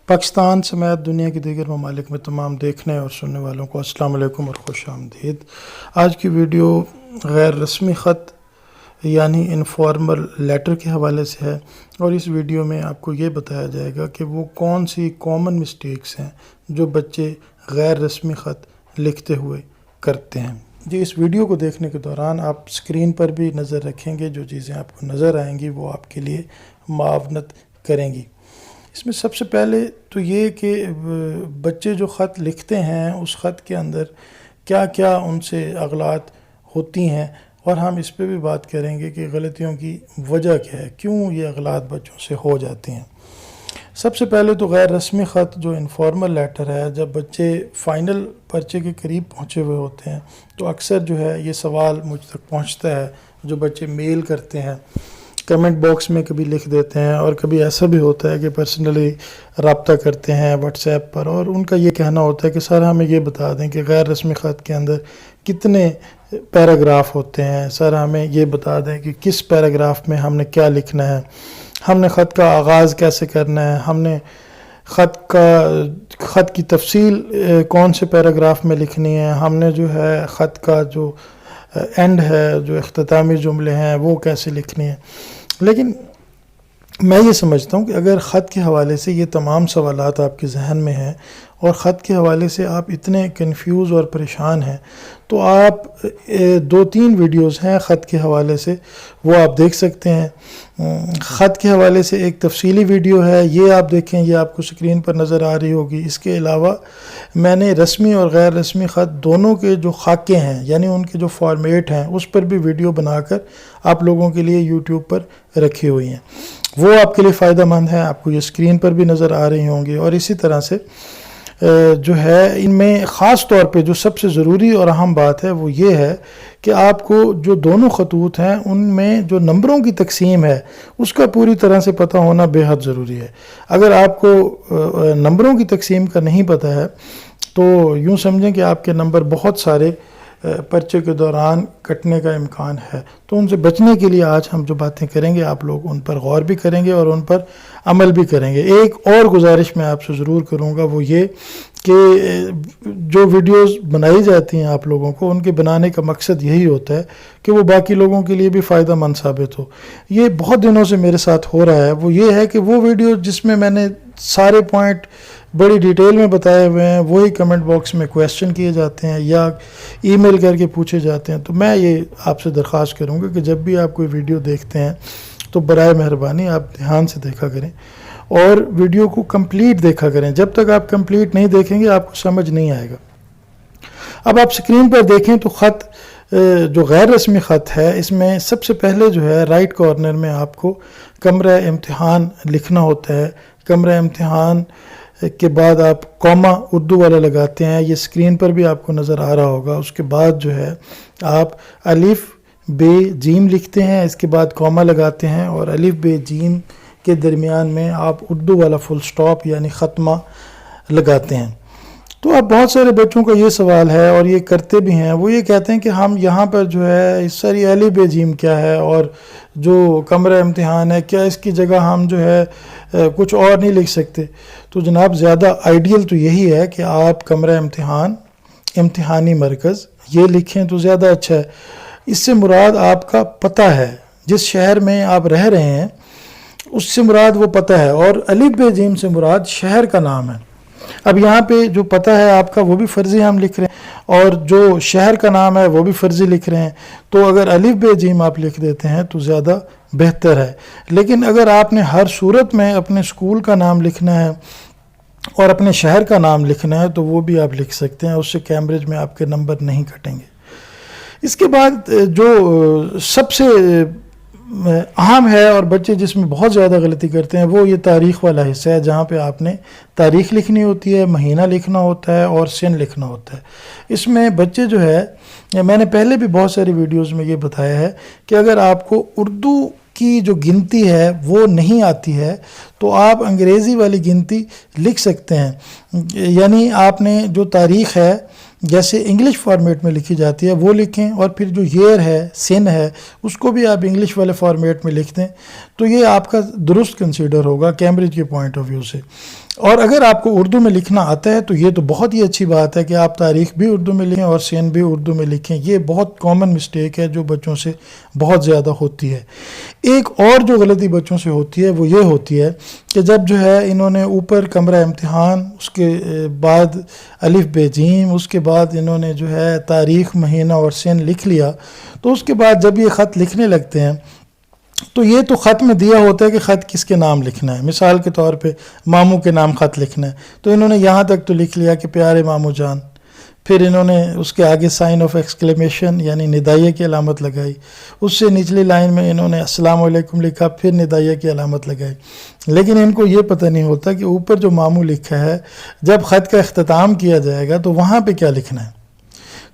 پاکستان سمیت دنیا کی دیگر ممالک میں تمام دیکھنے اور سننے والوں کو السلام علیکم اور خوش آمدید۔ آج کی ویڈیو غیر رسمی خط یعنی انفارمل لیٹر کے حوالے سے ہے، اور اس ویڈیو میں آپ کو یہ بتایا جائے گا کہ وہ کون سی کامن مسٹیکس ہیں جو بچے غیر رسمی خط لکھتے ہوئے کرتے ہیں۔ جی، اس ویڈیو کو دیکھنے کے دوران آپ سکرین پر بھی نظر رکھیں گے، جو چیزیں آپ کو نظر آئیں گی وہ آپ کے لیے معاونت کریں گی۔ اس میں سب سے پہلے تو یہ کہ بچے جو خط لکھتے ہیں اس خط کے اندر کیا کیا ان سے اغلاط ہوتی ہیں، اور ہم اس پہ بھی بات کریں گے کہ غلطیوں کی وجہ کیا ہے، کیوں یہ اغلاط بچوں سے ہو جاتی ہیں۔ سب سے پہلے تو غیر رسمی خط جو انفارمل لیٹر ہے، جب بچے فائنل پرچے کے قریب پہنچے ہوئے ہوتے ہیں تو اکثر جو ہے یہ سوال مجھ تک پہنچتا ہے، جو بچے میل کرتے ہیں، کمنٹ باکس میں کبھی لکھ دیتے ہیں، اور کبھی ایسا بھی ہوتا ہے کہ پرسنلی رابطہ کرتے ہیں واٹس ایپ پر، اور ان کا یہ کہنا ہوتا ہے کہ سر ہمیں یہ بتا دیں کہ غیر رسمی خط کے اندر کتنے پیراگراف ہوتے ہیں، سر ہمیں یہ بتا دیں کہ کس پیراگراف میں ہم نے کیا لکھنا ہے، ہم نے خط کا آغاز کیسے کرنا ہے، ہم نے خط کی تفصیل کون سے پیراگراف میں لکھنی ہے، ہم نے جو ہے خط کا جو اینڈ ہے، جو اختتامی جملے ہیں وہ کیسے لکھنی ہیں۔ لیکن میں یہ سمجھتا ہوں کہ اگر خط کے حوالے سے یہ تمام سوالات آپ کے ذہن میں ہیں اور خط کے حوالے سے آپ اتنے کنفیوز اور پریشان ہیں، تو آپ 2-3 ویڈیوز ہیں خط کے حوالے سے، وہ آپ دیکھ سکتے ہیں۔ خط کے حوالے سے ایک تفصیلی ویڈیو ہے، یہ آپ دیکھیں، یہ آپ کو سکرین پر نظر آ رہی ہوگی۔ اس کے علاوہ میں نے رسمی اور غیر رسمی خط دونوں کے جو خاکے ہیں، یعنی ان کے جو فارمیٹ ہیں، اس پر بھی ویڈیو بنا کر آپ لوگوں کے لیے یوٹیوب پر رکھی ہوئی ہیں، وہ آپ کے لیے فائدہ مند ہیں، آپ کو یہ سکرین پر بھی نظر آ رہی ہوں گی۔ اور اسی طرح سے جو ہے ان میں خاص طور پہ جو سب سے ضروری اور اہم بات ہے وہ یہ ہے کہ آپ کو جو دونوں خطوط ہیں ان میں جو نمبروں کی تقسیم ہے اس کا پوری طرح سے پتہ ہونا بے حد ضروری ہے۔ اگر آپ کو نمبروں کی تقسیم کا نہیں پتہ ہے تو یوں سمجھیں کہ آپ کے نمبر بہت سارے پرچے کے دوران کٹنے کا امکان ہے، تو ان سے بچنے کے لیے آج ہم جو باتیں کریں گے آپ لوگ ان پر غور بھی کریں گے اور ان پر عمل بھی کریں گے۔ ایک اور گزارش میں آپ سے ضرور کروں گا، وہ یہ کہ جو ویڈیوز بنائی جاتی ہیں آپ لوگوں کو، ان کے بنانے کا مقصد یہی ہوتا ہے کہ وہ باقی لوگوں کے لیے بھی فائدہ مند ثابت ہو۔ یہ بہت دنوں سے میرے ساتھ ہو رہا ہے، وہ یہ ہے کہ وہ ویڈیو جس میں میں نے سارے پوائنٹ بڑی ڈیٹیل میں بتائے ہوئے ہیں، وہی کمنٹ باکس میں کویسچن کیے جاتے ہیں یا ای میل کر کے پوچھے جاتے ہیں۔ تو میں یہ آپ سے درخواست کروں گا کہ جب بھی آپ کوئی ویڈیو دیکھتے ہیں تو برائے مہربانی آپ دھیان سے دیکھا کریں اور ویڈیو کو کمپلیٹ دیکھا کریں۔ جب تک آپ کمپلیٹ نہیں دیکھیں گے آپ کو سمجھ نہیں آئے گا۔ اب آپ سکرین پر دیکھیں تو خط جو غیر رسمی خط ہے، اس میں سب سے پہلے جو ہے رائٹ کارنر میں آپ کو کمرہ امتحان لکھنا ہوتا ہے۔ کمرہ امتحان کے بعد آپ کوما اردو والا لگاتے ہیں، یہ سکرین پر بھی آپ کو نظر آ رہا ہوگا۔ اس کے بعد جو ہے آپ الف بے جیم لکھتے ہیں، اس کے بعد کوما لگاتے ہیں، اور الف بے جیم کے درمیان میں آپ اردو والا فل سٹاپ یعنی ختمہ لگاتے ہیں۔ تو اب بہت سارے بچوں کا یہ سوال ہے اور یہ کرتے بھی ہیں، وہ یہ کہتے ہیں کہ ہم یہاں پر جو ہے اس ساری الف بے جیم کیا ہے، اور جو کمرہ امتحان ہے کیا اس کی جگہ ہم جو ہے کچھ اور نہیں لکھ سکتے؟ تو جناب زیادہ آئیڈیل تو یہی ہے کہ آپ کمرہ امتحان امتحانی مرکز یہ لکھیں تو زیادہ اچھا ہے۔ اس سے مراد آپ کا پتہ ہے، جس شہر میں آپ رہ رہے ہیں اس سے مراد وہ پتہ ہے، اور الف بے جیم سے مراد شہر کا نام ہے۔ اب یہاں پہ جو پتہ ہے آپ کا وہ بھی فرضی ہم لکھ رہے ہیں، اور جو شہر کا نام ہے وہ بھی فرضی لکھ رہے ہیں، تو اگر الف بے جیم آپ لکھ دیتے ہیں تو زیادہ بہتر ہے۔ لیکن اگر آپ نے ہر صورت میں اپنے اسکول کا نام لکھنا ہے اور اپنے شہر کا نام لکھنا ہے تو وہ بھی آپ لکھ سکتے ہیں، اس سے کیمبرج میں آپ کے نمبر نہیں کٹیں گے۔ اس کے بعد جو سب سے اہم ہے اور بچے جس میں بہت زیادہ غلطی کرتے ہیں وہ یہ تاریخ والا حصہ ہے، جہاں پہ آپ نے تاریخ لکھنی ہوتی ہے، مہینہ لکھنا ہوتا ہے اور سن لکھنا ہوتا ہے۔ اس میں بچے جو ہے، میں نے پہلے بھی بہت ساری ویڈیوز میں یہ بتایا ہے کہ اگر آپ کو اردو کی جو گنتی ہے وہ نہیں آتی ہے تو آپ انگریزی والی گنتی لکھ سکتے ہیں، یعنی آپ نے جو تاریخ ہے جیسے انگلش فارمیٹ میں لکھی جاتی ہے وہ لکھیں، اور پھر جو ایئر ہے، سن ہے، اس کو بھی آپ انگلش والے فارمیٹ میں لکھ دیں، تو یہ آپ کا درست کنسیڈر ہوگا کیمبرج کے پوائنٹ آف ویو سے۔ اور اگر آپ کو اردو میں لکھنا آتا ہے تو یہ تو بہت ہی اچھی بات ہے کہ آپ تاریخ بھی اردو میں لکھیں اور سین بھی اردو میں لکھیں. یہ بہت کامن مسٹیک ہے جو بچوں سے بہت زیادہ ہوتی ہے. ایک اور جو غلطی بچوں سے ہوتی ہے وہ یہ ہوتی ہے کہ جب جو ہے انہوں نے اوپر کمرہ امتحان، اس کے بعد الف ب ج، اس کے بعد انہوں نے جو ہے تاریخ، مہینہ اور سن لکھ لیا، تو اس کے بعد جب یہ خط لکھنے لگتے ہیں تو یہ تو خط میں دیا ہوتا ہے کہ خط کس کے نام لکھنا ہے. مثال کے طور پہ ماموں کے نام خط لکھنا ہے، تو انہوں نے یہاں تک تو لکھ لیا کہ پیارے ماموں جان. پھر انہوں نے اس کے آگے سائن آف ایکسکلیمیشن یعنی ندائیہ کی علامت لگائی. اس سے نچلی لائن میں انہوں نے السلام علیکم لکھا، پھر ندائیہ کی علامت لگائی. لیکن ان کو یہ پتہ نہیں ہوتا کہ اوپر جو ماموں لکھا ہے، جب خط کا اختتام کیا جائے گا تو وہاں پہ کیا لکھنا ہے.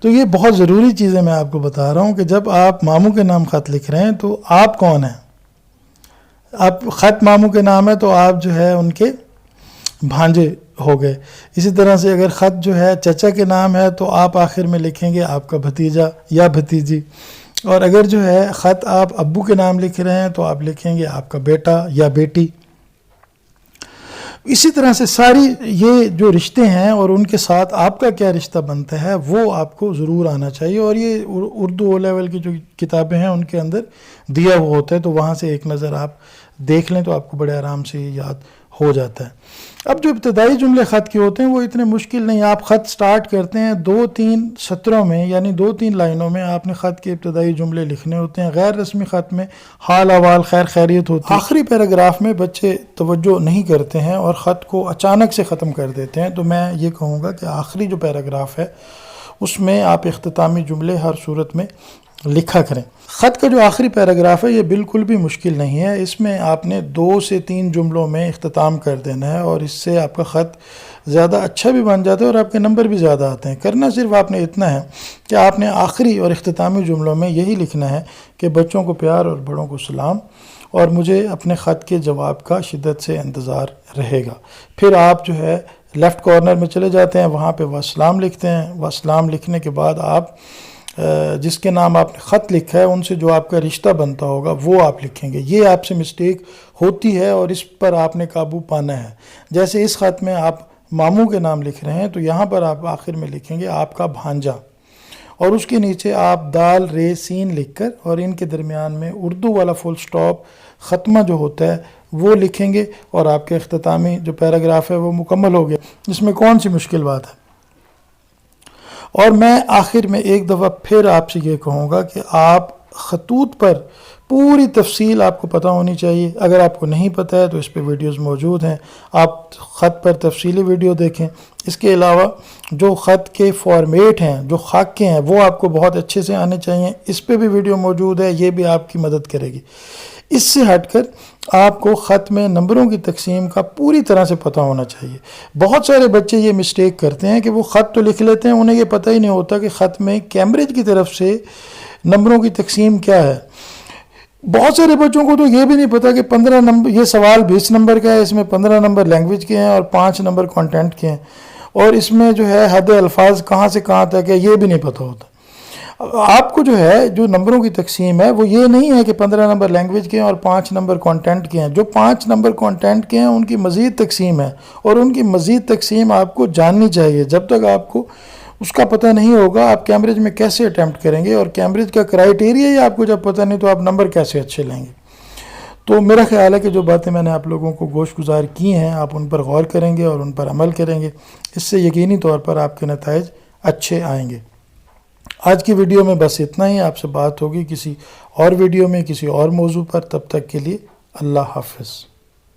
تو یہ بہت ضروری چیزیں میں آپ کو بتا رہا ہوں کہ جب آپ ماموں کے نام خط لکھ رہے ہیں تو آپ کون ہیں. آپ خط ماموں کے نام ہے تو آپ جو ہے ان کے بھانجے ہو گئے. اسی طرح سے اگر خط جو ہے چچا کے نام ہے تو آپ آخر میں لکھیں گے آپ کا بھتیجا یا بھتیجی. اور اگر جو ہے خط آپ ابو کے نام لکھ رہے ہیں تو آپ لکھیں گے آپ کا بیٹا یا بیٹی. اسی طرح سے ساری یہ جو رشتے ہیں اور ان کے ساتھ آپ کا کیا رشتہ بنتا ہے وہ آپ کو ضرور آنا چاہیے. اور یہ اردو او لیول کی جو کتابیں ہیں ان کے اندر دیا ہوا ہوتا ہے، تو وہاں سے ایک نظر آپ دیکھ لیں تو آپ کو بڑے آرام سے یاد ہو جاتا ہے. اب جو ابتدائی جملے خط کے ہوتے ہیں وہ اتنے مشکل نہیں. آپ خط سٹارٹ کرتے ہیں 2-3 سطروں میں، یعنی 2-3 لائنوں میں آپ نے خط کے ابتدائی جملے لکھنے ہوتے ہیں. غیر رسمی خط میں حال احوال خیر خیریت ہوتی ہے. آخری پیراگراف میں بچے توجہ نہیں کرتے ہیں اور خط کو اچانک سے ختم کر دیتے ہیں. تو میں یہ کہوں گا کہ آخری جو پیراگراف ہے اس میں آپ اختتامی جملے ہر صورت میں لکھا کریں. خط کا جو آخری پیراگراف ہے یہ بالکل بھی مشکل نہیں ہے. اس میں آپ نے 2 سے 3 جملوں میں اختتام کر دینا ہے اور اس سے آپ کا خط زیادہ اچھا بھی بن جاتا ہے اور آپ کے نمبر بھی زیادہ آتے ہیں. کرنا صرف آپ نے اتنا ہے کہ آپ نے آخری اور اختتامی جملوں میں یہی لکھنا ہے کہ بچوں کو پیار اور بڑوں کو سلام، اور مجھے اپنے خط کے جواب کا شدت سے انتظار رہے گا. پھر آپ جو ہے لیفٹ کارنر میں چلے جاتے ہیں، وہاں پہ وسلام لکھتے ہیں. وسلام لکھنے کے بعد آپ جس کے نام آپ نے خط لکھا ہے ان سے جو آپ کا رشتہ بنتا ہوگا وہ آپ لکھیں گے. یہ آپ سے مسٹیک ہوتی ہے اور اس پر آپ نے قابو پانا ہے. جیسے اس خط میں آپ ماموں کے نام لکھ رہے ہیں تو یہاں پر آپ آخر میں لکھیں گے آپ کا بھانجا، اور اس کے نیچے آپ دال رے سین لکھ کر اور ان کے درمیان میں اردو والا فل سٹاپ ختمہ جو ہوتا ہے وہ لکھیں گے اور آپ کے اختتامی جو پیراگراف ہے وہ مکمل ہو گیا. اس میں کون سی مشکل بات ہے. اور میں آخر میں ایک دفعہ پھر آپ سے یہ کہوں گا کہ آپ خطوط پر پوری تفصیل آپ کو پتہ ہونی چاہیے. اگر آپ کو نہیں پتہ ہے تو اس پہ ویڈیوز موجود ہیں، آپ خط پر تفصیلی ویڈیو دیکھیں. اس کے علاوہ جو خط کے فارمیٹ ہیں، جو خاکے ہیں، وہ آپ کو بہت اچھے سے آنے چاہیے. اس پہ بھی ویڈیو موجود ہے، یہ بھی آپ کی مدد کرے گی. اس سے ہٹ کر آپ کو خط میں نمبروں کی تقسیم کا پوری طرح سے پتہ ہونا چاہیے. بہت سارے بچے یہ مسٹیک کرتے ہیں کہ وہ خط تو لکھ لیتے ہیں، انہیں یہ پتہ ہی نہیں ہوتا کہ خط میں کیمبرج کی طرف سے نمبروں کی تقسیم کیا ہے. بہت سارے بچوں کو تو یہ بھی نہیں پتا کہ 15 نمبر، یہ سوال 20 نمبر کا ہے، اس میں 15 نمبر لینگویج کے ہیں اور 5 نمبر کانٹینٹ کے ہیں، اور اس میں جو ہے حد الفاظ کہاں سے کہاں تک ہے یہ بھی نہیں پتہ ہوتا. آپ کو جو ہے جو نمبروں کی تقسیم ہے وہ یہ نہیں ہے کہ 15 نمبر لینگویج کے ہیں اور 5 نمبر کانٹینٹ کے ہیں. جو 5 نمبر کانٹینٹ کے ہیں ان کی مزید تقسیم ہے، اور ان کی مزید تقسیم آپ کو جاننی چاہیے. جب تک آپ کو اس کا پتہ نہیں ہوگا آپ کیمبرج میں کیسے اٹیمپٹ کریں گے، اور کیمبرج کا کرائیٹیریا ہی آپ کو جب پتہ نہیں تو آپ نمبر کیسے اچھے لیں گے. تو میرا خیال ہے کہ جو باتیں میں نے آپ لوگوں کو گوش گزار کی ہیں آپ ان پر غور کریں گے اور ان پر عمل کریں گے. اس سے یقینی طور پر آپ کے نتائج اچھے آئیں گے. آج کی ویڈیو میں بس اتنا ہی. آپ سے بات ہوگی کسی اور ویڈیو میں کسی اور موضوع پر. تب تک کے لیے اللہ حافظ.